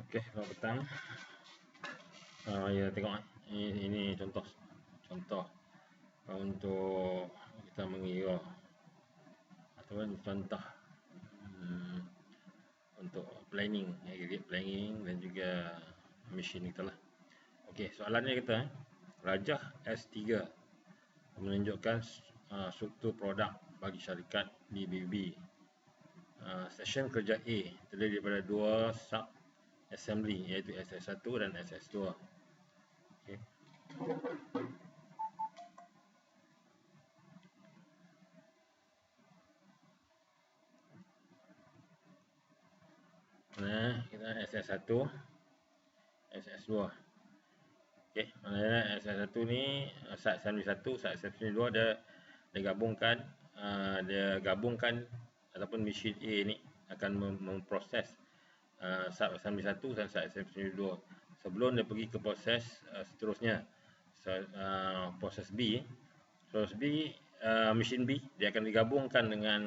Okey, selamat petang. Ya tengok ini contoh untuk kita mengira ataupun contoh hmm, untuk planning, aggregate planning dan juga mesin kita lah. Okey, soalannya kita rajah S3 menunjukkan struktur produk bagi syarikat BBB. Session kerja A terdiri daripada dua sub assembly iaitu SS1 dan SS2. Okay. Nah, kita SS1, SS2. Okey, maknanya SS1 ni sub assembly 1, sub assembly 2 dia gabungkan ataupun mesin A ni akan memproses sub assembly 1 dan sub assembly 2 sebelum dia pergi ke proses seterusnya. Proses B, mesin B dia akan digabungkan dengan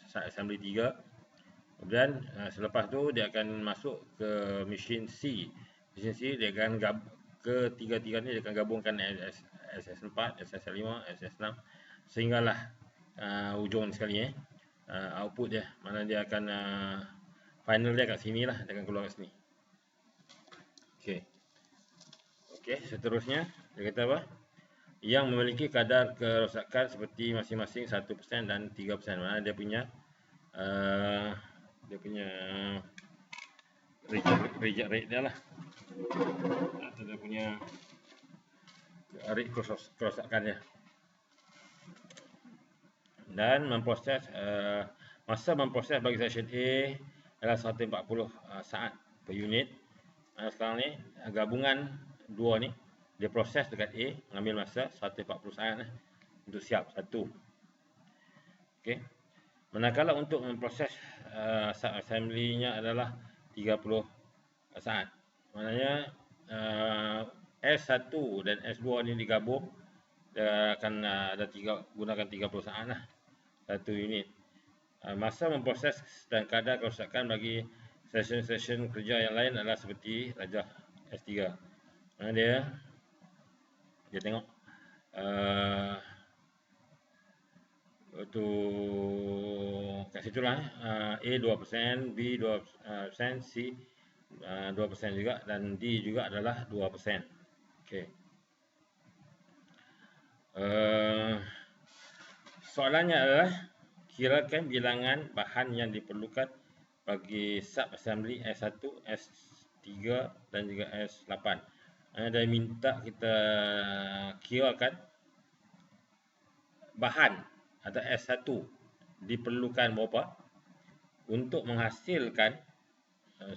sub assembly 3. Kemudian selepas tu dia akan masuk ke mesin C. Mesin C dia akan ketiga-tiga ni dia akan gabungkan SS4, SS5, SS6 sehinggalah ujung sekali output dia. Mana dia akan final dia kat sini lah, dia akan keluar kat sini. Okey, seterusnya dia kata apa? Yang memiliki kadar kerosakan seperti masing-masing 1% dan 3%. Mana dia punya reject rate dia lah, atau dia punya rate kerosakan dia. Dan memproses masa memproses bagi session A adalah 140 saat per unit. Sekarang ni gabungan dua ni dia proses dekat A, mengambil masa 140 saat untuk siap satu. Okey. Manakala untuk memproses sub assembly-nya adalah 30 saat. Maknanya S1 dan S2 ni digabung, dia akan gunakan 30 saat lah satu unit. Masa memproses dan kadar kerosakan bagi session-session kerja yang lain adalah seperti rajah S3. Dia tengok kat situ lah A 2%, B 2%, C 2% juga dan D juga adalah 2%. Okey. Soalannya adalah kirakan bilangan bahan yang diperlukan bagi sub assembly S1, S3 dan juga S8. Dia minta kita kirakan bahan atau S1 diperlukan berapa untuk menghasilkan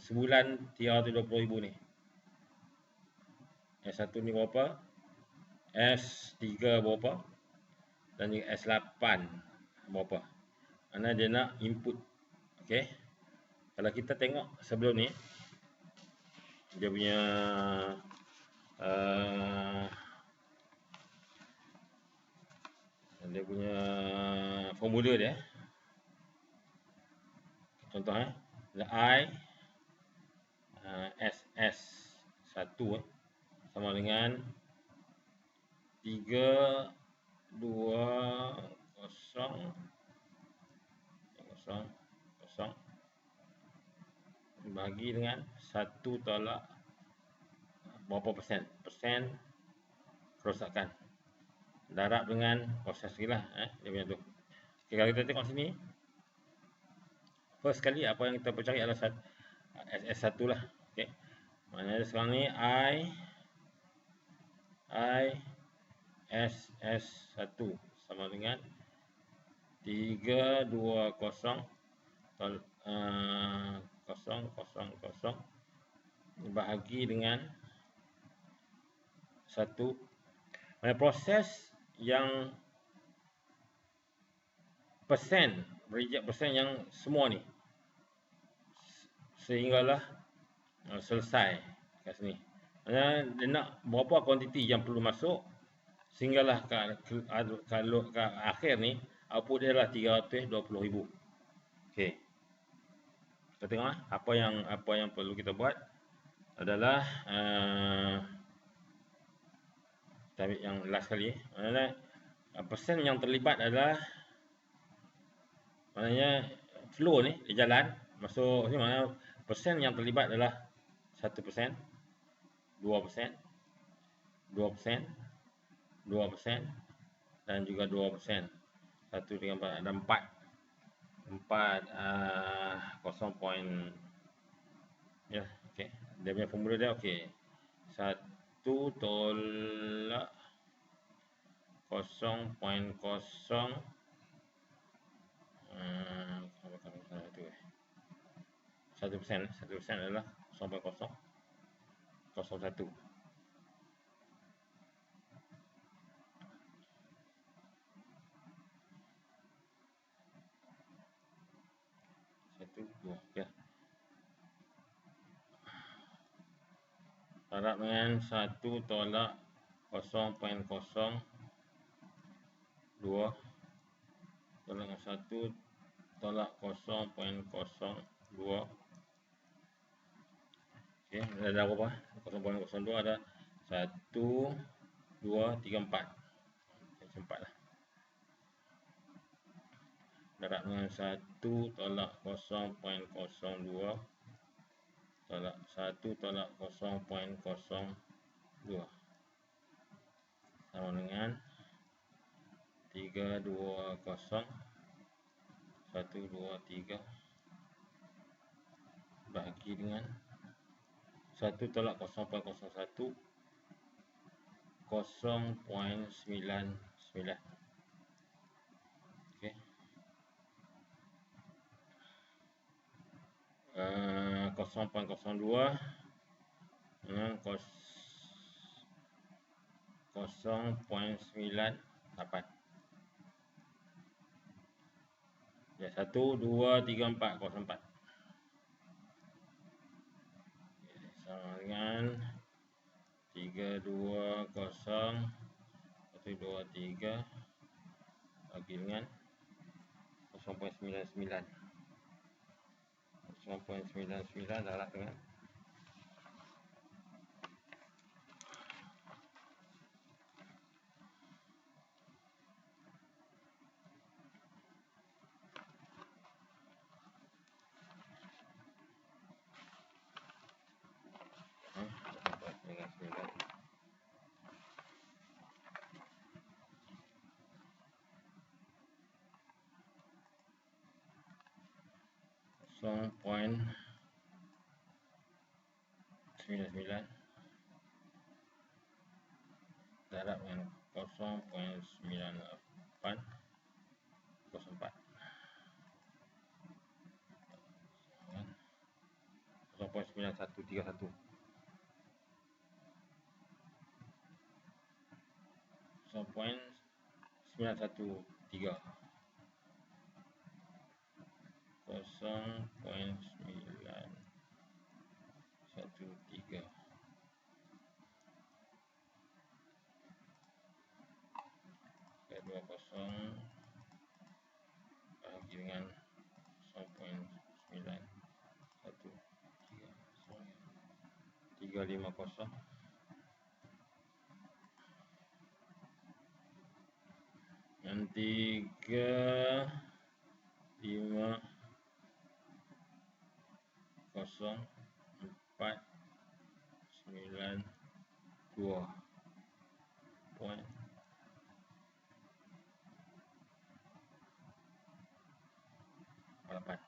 sebulan 320,000 ni. S1 ni berapa, S3 berapa dan juga S8 berapa. Mana dia nak input. Okey. Kalau kita tengok sebelum ni dia punya formula dia. Contoh I SS1 sama dengan 320 bagi dengan 1 tolak berapa persen kerosakan. Darab dengan proses lah dia punya tu. Okay, kalau kita tengok sini, first sekali apa yang kita percari adalah SS1 lah. Okay. Maknanya sekarang ni I SS1 sama dengan 320 bahagi dengan 1. Proses yang reject persen yang semua ni sehinggalah selesai kat sini. Dia nak berapa kuantiti yang perlu masuk sehinggalah kalau ke akhir ni output dia adalah 320,000. Okey. Kita tengok apa yang perlu kita buat. adalah kita ambil yang last kali, adalah persen yang terlibat adalah maknanya flow ni dia jalan masuk ni, mana persen yang terlibat adalah 1%, 2%, 2%, 2% dan juga 2%. 1 dengan 4 ada 0 point ya, okey. Dia punya formula dia okey. 1 tolak 0.0 1% adalah 0.001. Ya. Darab dengan 1 tolak 0.02 tolak dengan 1 tolak 0.02. Okey, ada berapa? 0.02 ada 1, 2, 3, 4. Sempat lah. Darab dengan 1 tolak 0.02 tolak 1 tolak 0.02 sama dengan 320 123 bagi dengan 1 tolak 0.01 0.99. Okey. 0.02 dengan 0.98. Ya, 1, 2, 3, 4, 0.4. Sama dengan 320 123 bagi dengan 0.99. 0.99 darab dengan 0.99 darab dengan 0.98 04 0.9131 0.913 20 bagi dengan 0.913 350 dan 350 492 point 8.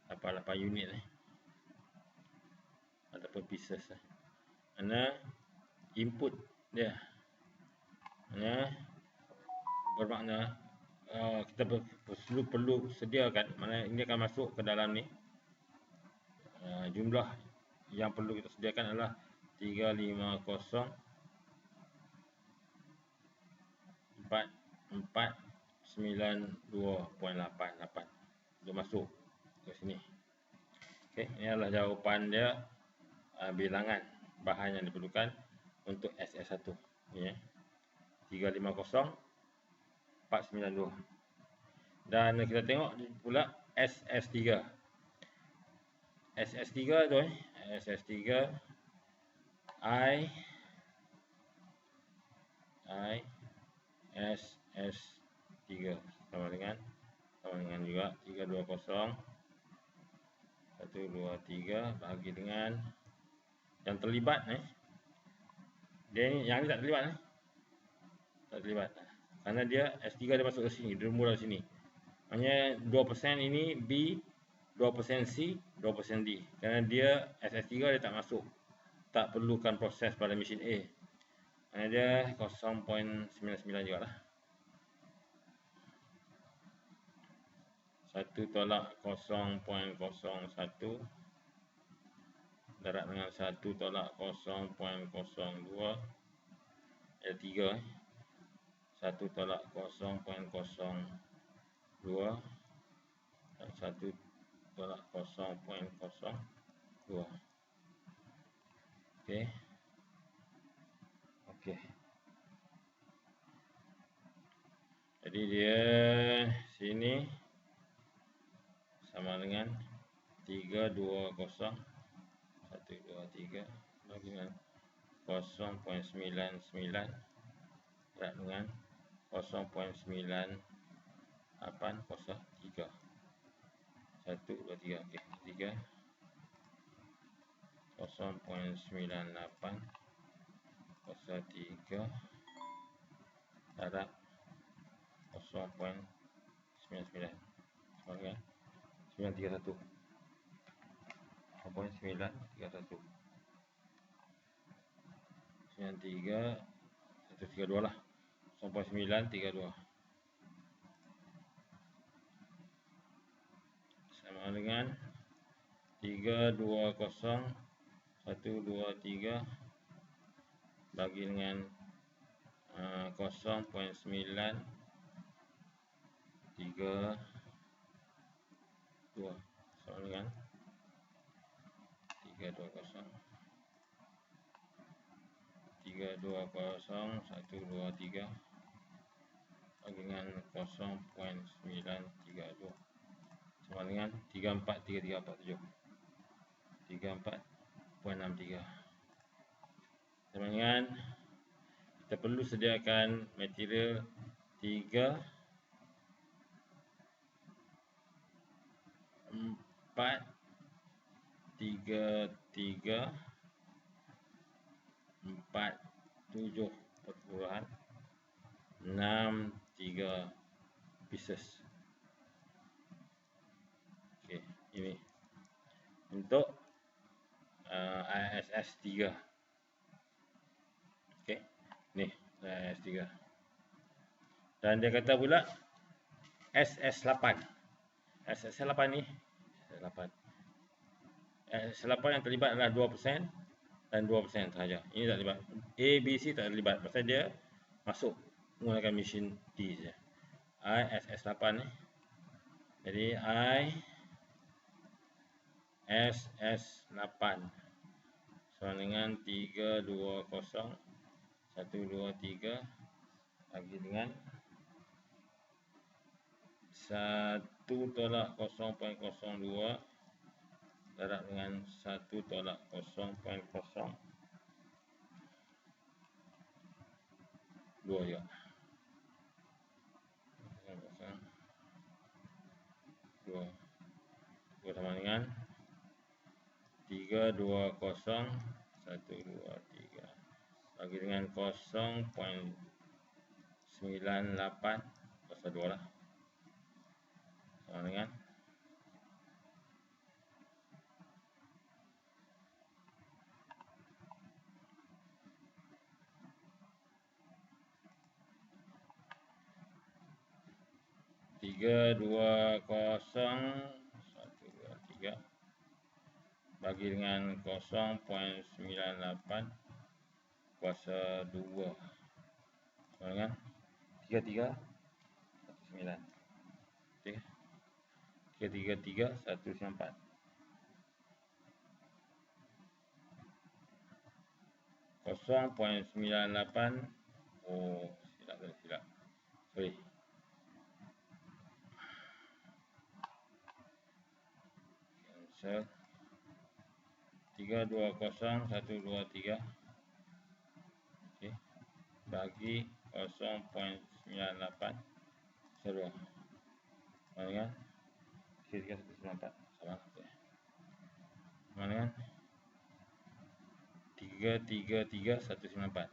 Dapat 8 unit ataupun pieces Mana input dia bermakna kita perlu sediakan, mana ini akan masuk ke dalam ni. Jumlah yang perlu kita sediakan adalah 350 492.88 untuk masuk ke sini. Okey, ini adalah jawapan dia, bilangan bahan yang diperlukan untuk SS1 ni 350 492. Dan kita tengok pula SS3. SS3 tu SS3 I SS3 sama dengan juga 320 123 bagi dengan yang terlibat dia ni, yang ni tak terlibat tak terlibat kerana dia S3 dia masuk ke sini, dia mula sini. Maknanya 2% ini B, 2% C, 2% D. Kerana dia SS3 dia tak masuk, tak perlukan proses pada mesin A. Maknanya dia 0.99 juga lah. 1 tolak 0.01 darab dengan 1 tolak 0.02 ada 3 1 tolak 0.02 dan 1 tolak 0.02. Okey. Jadi dia sini sama dengan 320 123 bagi dengan 0.99 darab dengan 0.9803 1, 2, 3. Okey, 3 0.98 03 darab 0.99 sama dengan 931 0.931 132 lah 0.932 sama dengan 320 123 bagi dengan 0.932 sama dengan 320 123 bagi dengan 0.932 sama dengan 343347 34.63 sama dengan kita perlu sediakan material 3 4 3 3 4 7 perpuluhan 6 3 pieces. Okey, ini untuk ISS 3. Okey, ni ISS 3. Dan dia kata pula SS8. SS8 ni SS8. SS8 yang terlibat adalah 2% dan 2% sahaja. Ini tak terlibat. A, B, C tak terlibat. Pasal dia masuk menggunakan mesin D saja. ISS8 ni. Jadi ISS8 sama dengan 320 123 bagi dengan 1 tolak 0.02 darab dengan 1 tolak 0.02 juga. 2 sama dengan 320 123 bagi dengan 0.98 pasal 2 lah sama dengan 320 123 bagi dengan 0.98 kuasa 2 sama dengan 33 19. Okey. 333 194. Kosong poin 98. Oh, silap. Sorry. 320,123. Okey. Bagi 0.98 seluruh. Sama dengan 3,194. Sama. Okey. Sama dengan 333,194. 333,194.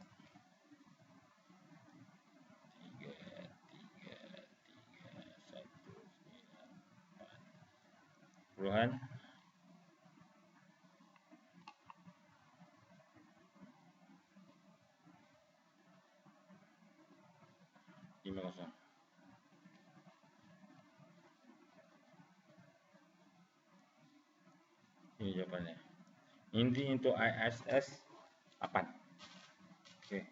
Puluhan. Lima kosong. Ini jawapannya. Inti untuk ISS 8. Okey.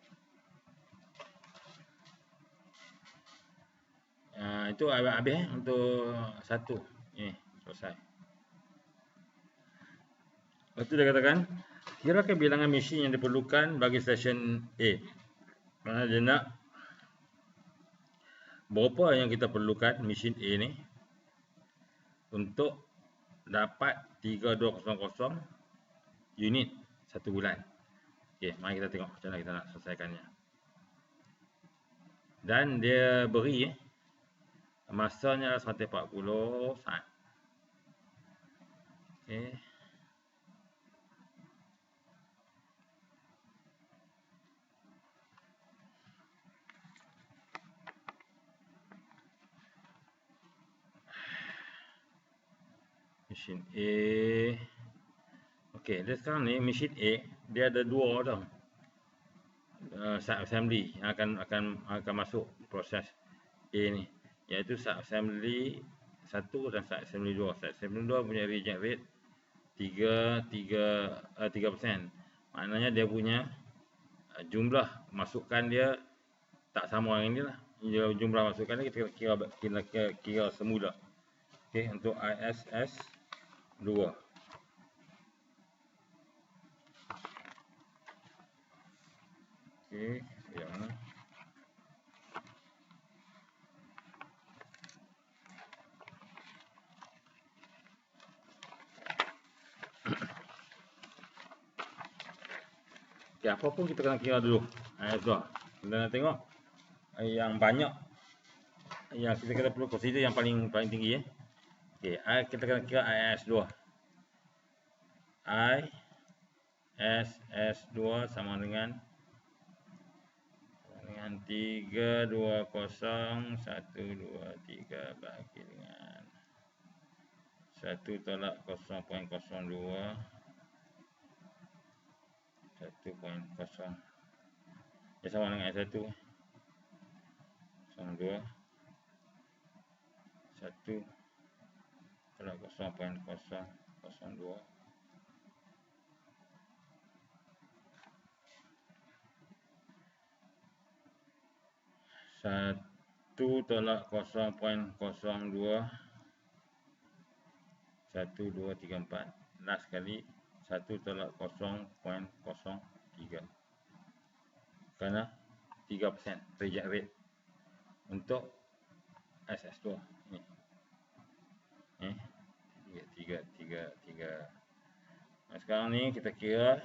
Itu habis untuk satu. Ini selesai. Lepas tu dia katakan, kirakan bilangan mesin yang diperlukan bagi stesen A. Mana dia nak berapa yang kita perlukan mesin A ni untuk dapat 3200 unit satu bulan. Okey, mari kita tengok macam mana kita nak selesaikannya. Dan dia beri masanya 140 saat. Okey. Mesin A. Okey, dia sekarang ni mesin A dia ada dua tau. Sub assembly yang akan masuk proses A ni, iaitu sub assembly 1 dan sub assembly 2. Sub assembly 2 punya reject rate 3%. Maknanya dia punya jumlah masukan dia tak sama dengan inilah. Jumlah masukan dia kita kira semula. Okey, untuk ISS 2. Okey, yang mana? Okey, apa pun kita kena kira dulu. ISS 2. Kita nak tengok yang banyak yang kita perlu consider yang paling tinggi. Okey, kita kena kira ISS 2. ISS 2 sama dengan 320,123 bagi dengan 1 tolak 0.02 1.0 dia sama dengan S1 02 1 tolak 0.002 1 tolak 0.02 1234. Last kali 1 tolak 0.03 kerana 3% reject rate untuk SS2 ni. 3. Sekarang ni kita kira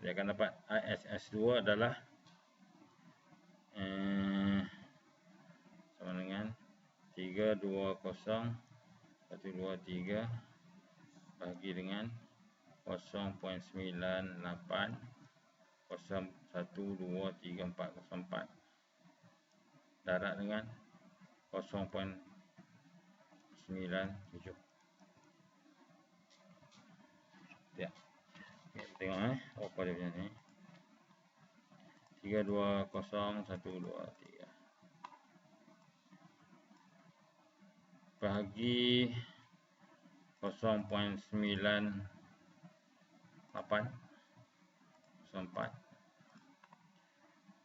dia akan dapat ISS2 adalah sama dengan 320,123 bagi dengan 0.98 012344 darab dengan 0.97. Ya. Okay, tengok apa dia punya ni. 320,123 bagi 0.9804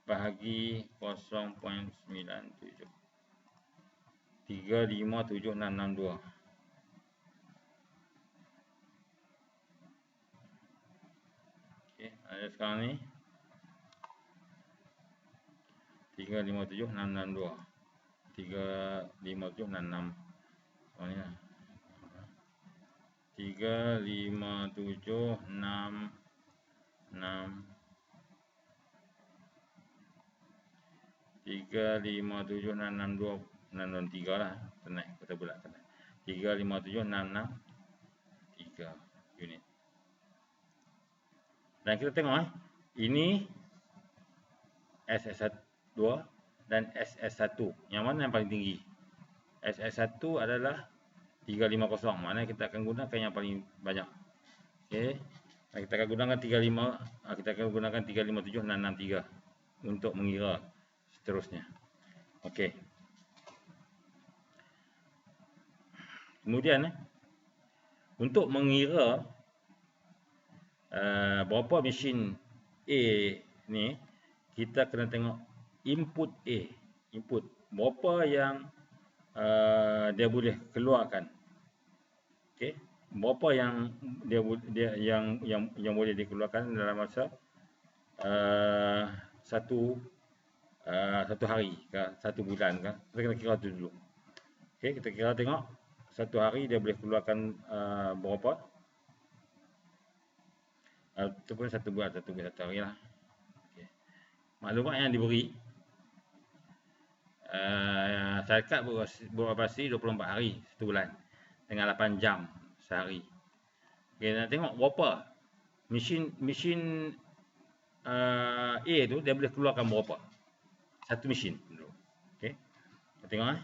bagi 0.97 357662. Okey, ada sekarang ni 357662 357666 soalnya 357 lah. Tenai, kita bulat tenai. 357663 unit. Dan kita tengok ini SS2 dan SS1. Yang mana yang paling tinggi? SS1 adalah 350. Mana kita akan gunakan yang paling banyak. Okey. Kita akan gunakan 357,663 untuk mengira seterusnya. Okey. Kemudian untuk mengira berapa mesin A ni, kita kena tengok input A. Input berapa yang dia boleh keluarkan. Okey. Berapa yang yang boleh dikeluarkan dalam masa satu hari ke satu bulan ke. Kita kena kira tu dulu. Okey, kita kira tengok satu hari dia boleh keluarkan berapa. Itu pun satu bulan, satu hari lah. Okay. Maklumat yang diberi, syarikat beroperasi 24 hari satu bulan dengan 8 jam sehari. Okay, nak tengok berapa mesin A tu dia boleh keluarkan berapa satu mesin dulu. Okay. Kita tengok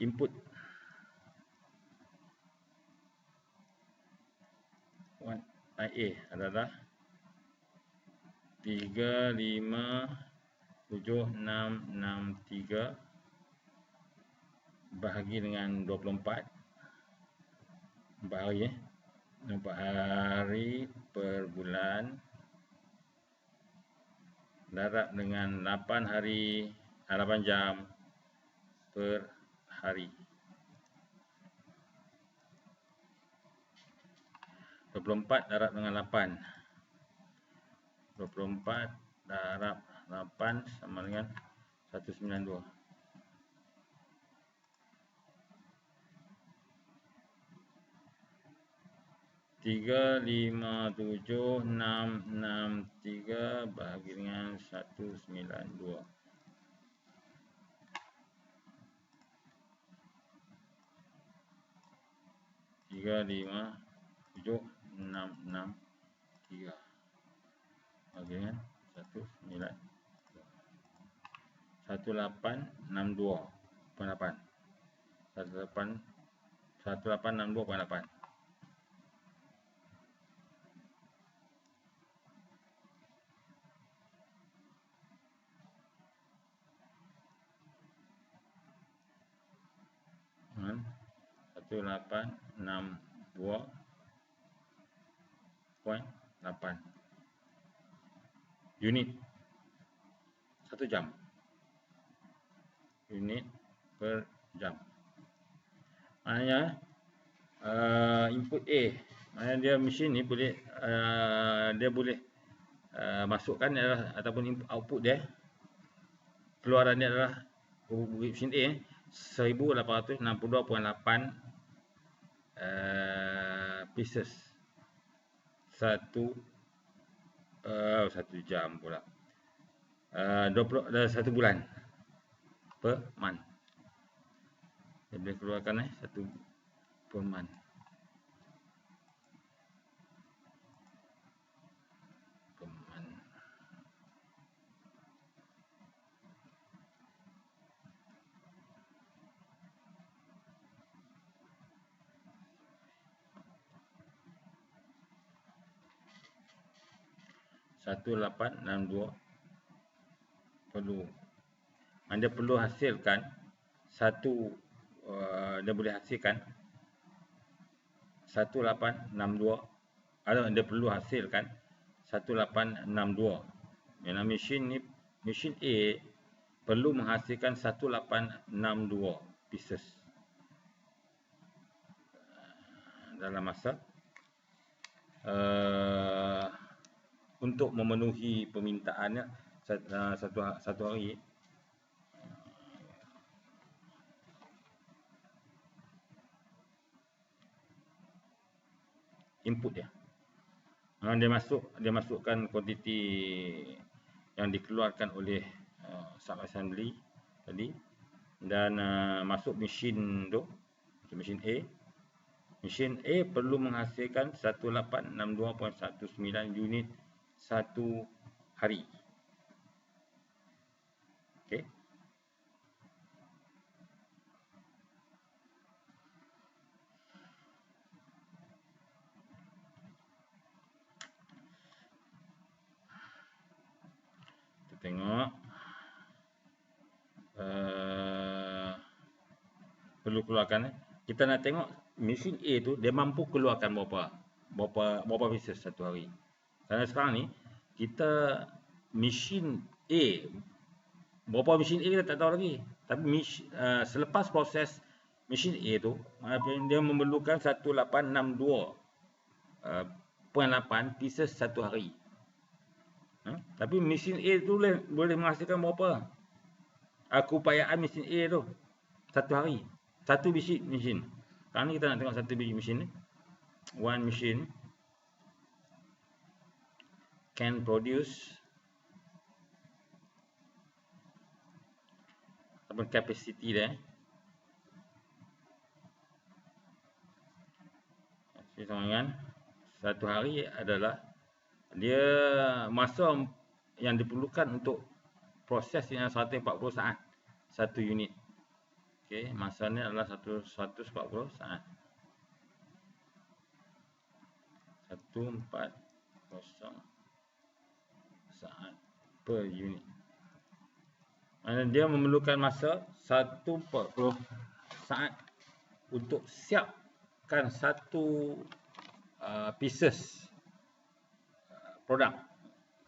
input IA adalah 357,663 bahagi dengan 24 hari 24 hari per bulan darab dengan 8 hari 8 jam per hari. 24 darab dengan 8. 24 darab 8 sama dengan 192. Tiga lima tujuh enam tiga bahagi dengan 192. Tiga lima tujuh enam tiga bahagi dengan 1862.8 1862.8. Hmm. 1862.8 unit satu jam. Unit per jam. Maknanya input A, maknanya dia mesin ni boleh dia boleh masukkan adalah ataupun output dia, keluaran dia adalah mesin A 1862.8 pieces satu jam pula, 1 bulan per month. Dia boleh keluarkan 1 per month. Satu 1862 Anda perlu hasilkan satu, dia boleh hasilkan 1862. Anda perlu hasilkan 1862. Yang mesin ni, mesin A perlu menghasilkan 1862 pieces dalam masa untuk memenuhi permintaannya satu hari. input dia. Dia masukkan kuantiti yang dikeluarkan oleh sub assembly tadi, dan masuk mesin tu, mesin A. Mesin A perlu menghasilkan 1862.19 unit satu hari. Okey. Kita tengok perlu keluarkan. Kita nak tengok mesin A tu dia mampu keluarkan berapa pieces satu hari. Kerana sekarang ni kita mesin A, berapa mesin A kita tak tahu lagi. Tapi selepas proses mesin A tu, dia memerlukan 1862.8 pieces satu hari. Tapi mesin A tu boleh menghasilkan berapa? Keupayaan mesin A tu satu hari, satu biji mesin. Sekarang ni kita nak tengok satu biji mesin ni. One machine can produce apa capacity dia. Sama dengan satu hari adalah dia masa yang diperlukan untuk proses yang 140 saat satu unit. Okey, masanya adalah 140 saat. 140 saat per unit. Maksudnya dia memerlukan masa 140 saat untuk siapkan satu pieces produk.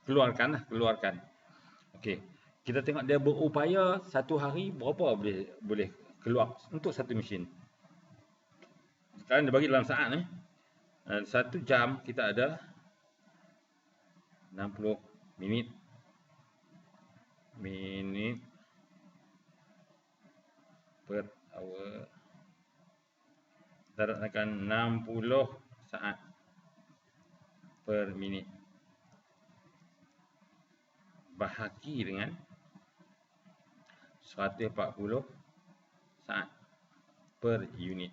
Keluarkan. Okey. Kita tengok dia berupaya satu hari berapa boleh keluar untuk satu mesin. Sekarang dia bagi dalam saat ni. Satu jam kita ada 60 minit per hour. Kita akan 60 saat per minit. Bahagi dengan 140 saat per unit.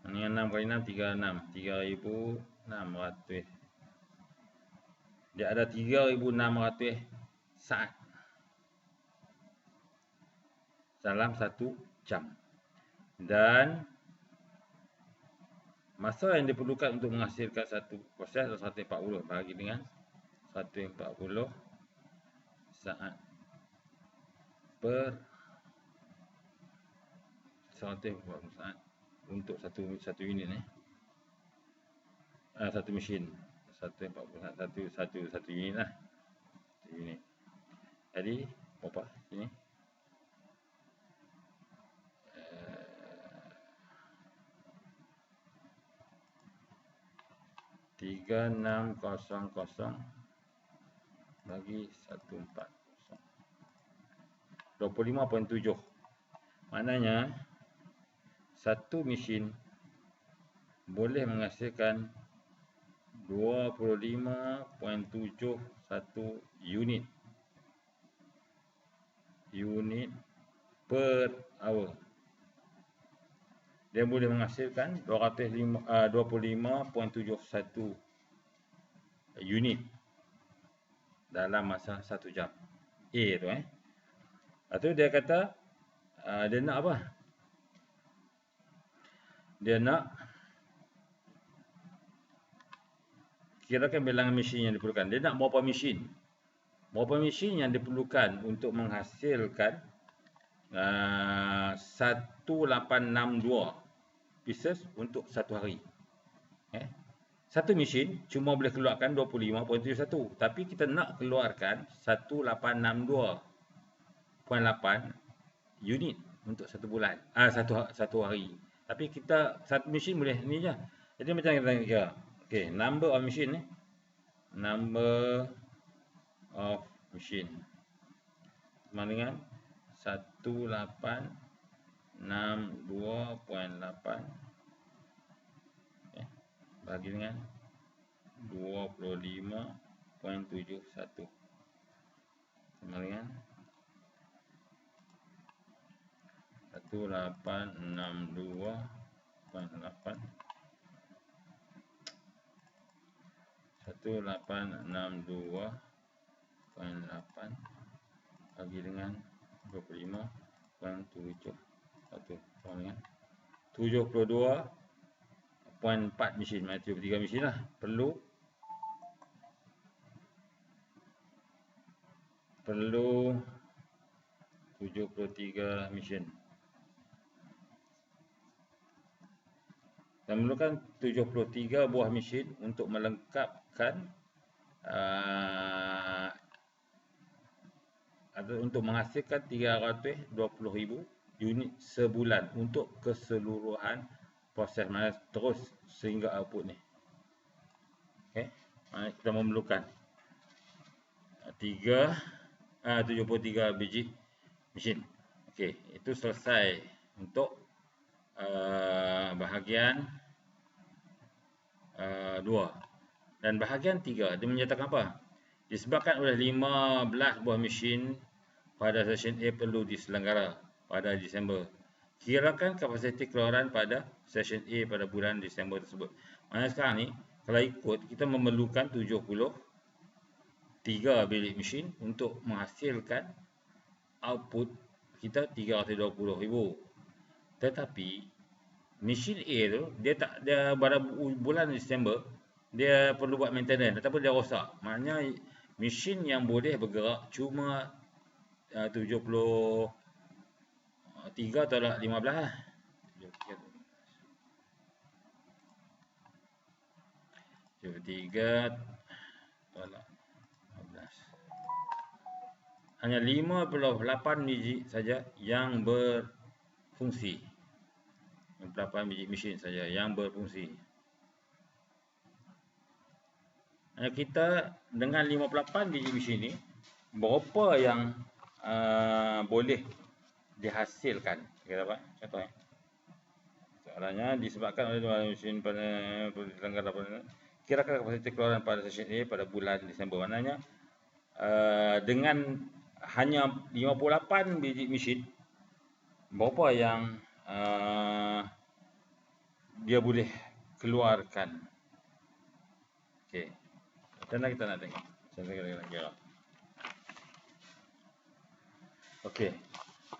Dengan 6 kali 6, 36. 3,600. Dia ada 3,600 saat dalam satu jam. Dan masa yang diperlukan untuk menghasilkan satu proses adalah 140 bahagi dengan 140 saat per 140 saat untuk satu unit ni. Satu mesin 140 saat satu unit lah. Satu unit. Jadi berapa sini? 3600 bagi 140. 25.7. Maknanya satu mesin boleh menghasilkan 25.71 unit per hour. Dia boleh menghasilkan 25.71 unit dalam masa 1 jam. A tu Lepas tu dia kata dia nak apa? Dia nak kirakan bilangan mesin yang diperlukan. Dia nak berapa mesin? Berapa mesin yang diperlukan untuk menghasilkan 1862 pieces untuk satu hari. Satu mesin cuma boleh keluarkan 25.71, tapi kita nak keluarkan 1862.8 unit untuk satu bulan, satu hari. Tapi kita satu mesin boleh ni je. Jadi macam kita kira. Okey, number of machine ni. Number of machine sama dengan 1862.8 bagi dengan 25.71 sama dengan 1862.8 bagi dengan 25.71 sama dengan 72.4 mesin. Macam 73 mesin lah. Perlu 73 mesin. Dan memerlukan 73 buah mesin untuk melengkapkan atau untuk menghasilkan 320,000 unit sebulan untuk keseluruhan proses, mana terus sehingga output ni. Okey, kita memerlukan 73 biji mesin. Okey, itu selesai untuk bahagian 2. Dan bahagian 3 dia menyatakan apa? Disebabkan oleh 15 buah mesin pada session A perlu diselenggara pada Disember. Kirakan kapasiti keluaran pada session A pada bulan Disember tersebut. Maksudnya sekarang ni, kalau ikut, kita memerlukan 73 bilik mesin untuk menghasilkan output kita 320,000. Tetapi mesin A tu dia pada bulan Disember dia perlu buat maintenance ataupun dia rosak. Maknanya mesin yang boleh bergerak cuma 73 atau 15 lah. 73 tolak 15. Hanya 58 biji saja yang berfungsi. 58 biji mesin saja yang berfungsi. Kita dengan 58 biji mesin ni, berapa yang boleh dihasilkan? Kita dapat contohnya. Soalannya disebabkan oleh dua mesin pada diselenggara pada kirakan kapasiti keluaran pada session A pada bulan Disember. Maknanya dengan hanya 58 biji mesin, berapa yang dia boleh keluarkan? Okey. Kita nak tengok. Saya nak kira. Okey.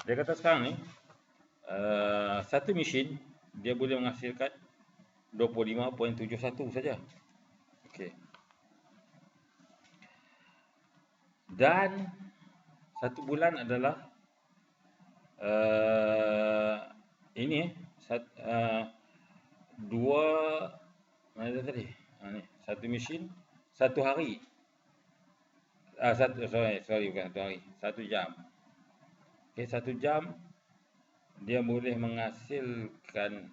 Dia kata sekarang ni satu mesin dia boleh menghasilkan 25.71 saja. Okey. Dan satu bulan adalah dua mana tadi? Ni satu mesin satu hari. Sorry bukan satu hari, 1 jam. Okey, 1 jam dia boleh menghasilkan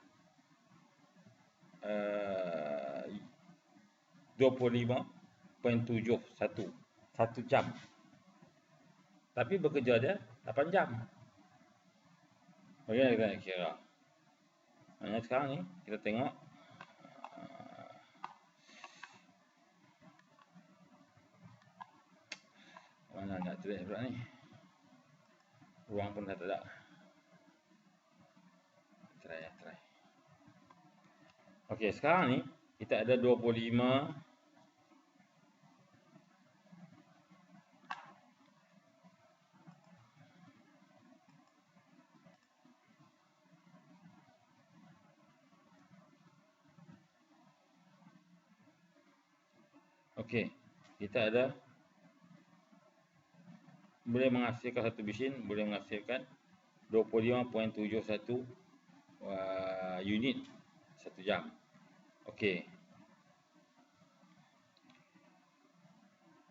25.71 1 jam. Tapi bekerja dia 8 jam. Bagaimana kita nak kira? Maknanya sekarang ni kita tengok mana nak tulis pula ni. Ruang pun dah tak ada. Try. Okey, sekarang ni kita ada 25. Okey, kita ada boleh menghasilkan satu mesin boleh menghasilkan 25.71 unit 1 jam. Okey.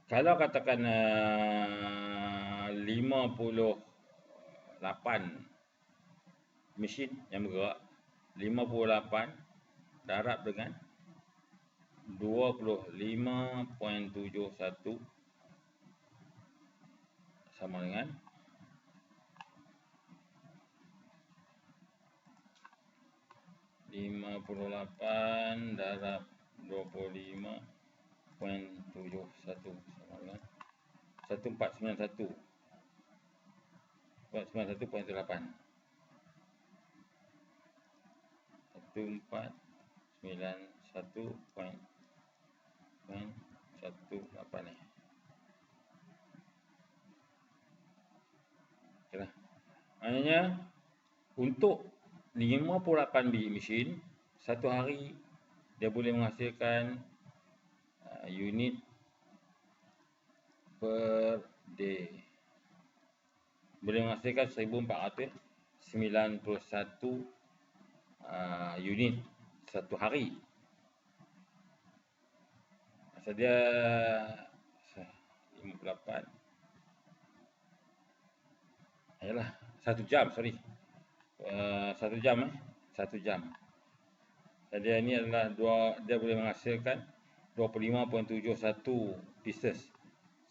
Kalau katakan 58 mesin yang bergerak, 58 darab dengan 25.71 sama dengan 58 darab 25.71 sama dengan 1491. 491.8. 1491.18 ni. Okeylah. Maknanya untuk 58 biji mesin, satu hari dia boleh menghasilkan unit per day. Boleh menghasilkan 1491 unit satu hari. Masa dia 58. Ayalah, 1 jam, sorry. 1 jam 1 jam. Jadi ini adalah dia boleh menghasilkan 25.71 pieces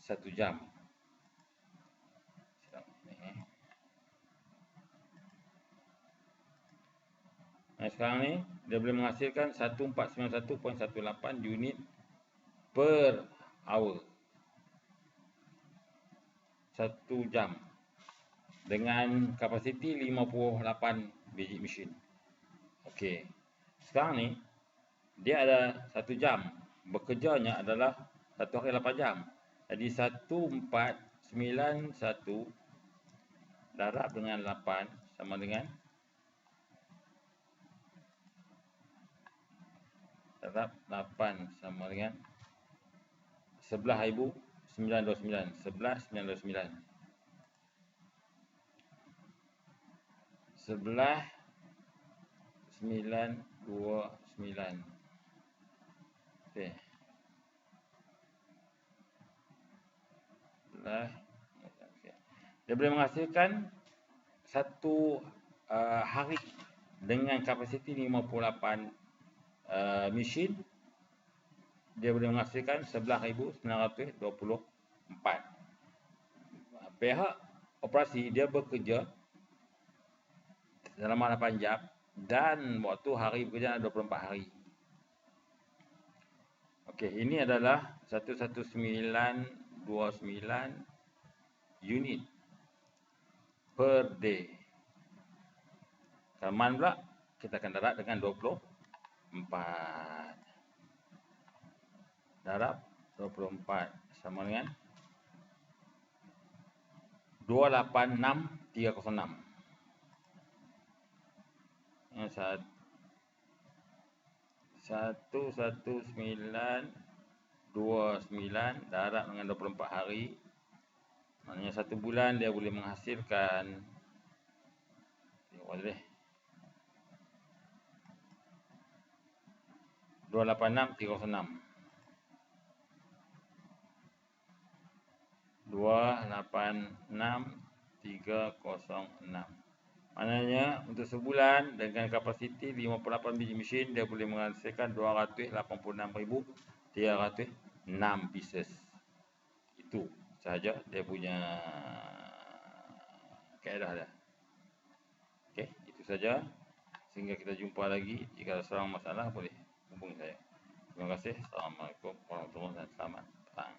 1 jam. Nah, sekarang ni dia boleh menghasilkan 1491.18 unit per hour. 1 jam. Dengan kapasiti 58 biji mesin. Okey. Sekarang ni dia ada 1 jam. Bekerjanya adalah 1 hari 8 jam. Jadi 1491 darab dengan 8 sama dengan darab 8 sama dengan 11,929. 11,929. 11,929. Okey. Dia boleh menghasilkan satu hari dengan kapasiti 58 mesin. Dia boleh menghasilkan 11,924. Pihak operasi dia bekerja selama 8 jam dan waktu hari bekerja 24 hari. Okey, ini adalah 11929 unit per day. Kalman pula kita akan darab dengan 24. Darab 24 sama dengan 286,306. Yang 11929 darab dengan 24 hari. Maknanya 1 bulan dia boleh menghasilkan 286,306. 286,306. Maknanya untuk sebulan dengan kapasiti 58 biji mesin dia boleh menghasilkan 286,306 pieces. Itu sahaja dia punya kaedah dia. Okey, itu saja. Sehingga kita jumpa lagi. Jika ada seorang masalah boleh hubungi saya. Terima kasih. Assalamualaikum warahmatullahi wabarakatuh. Selamat petang.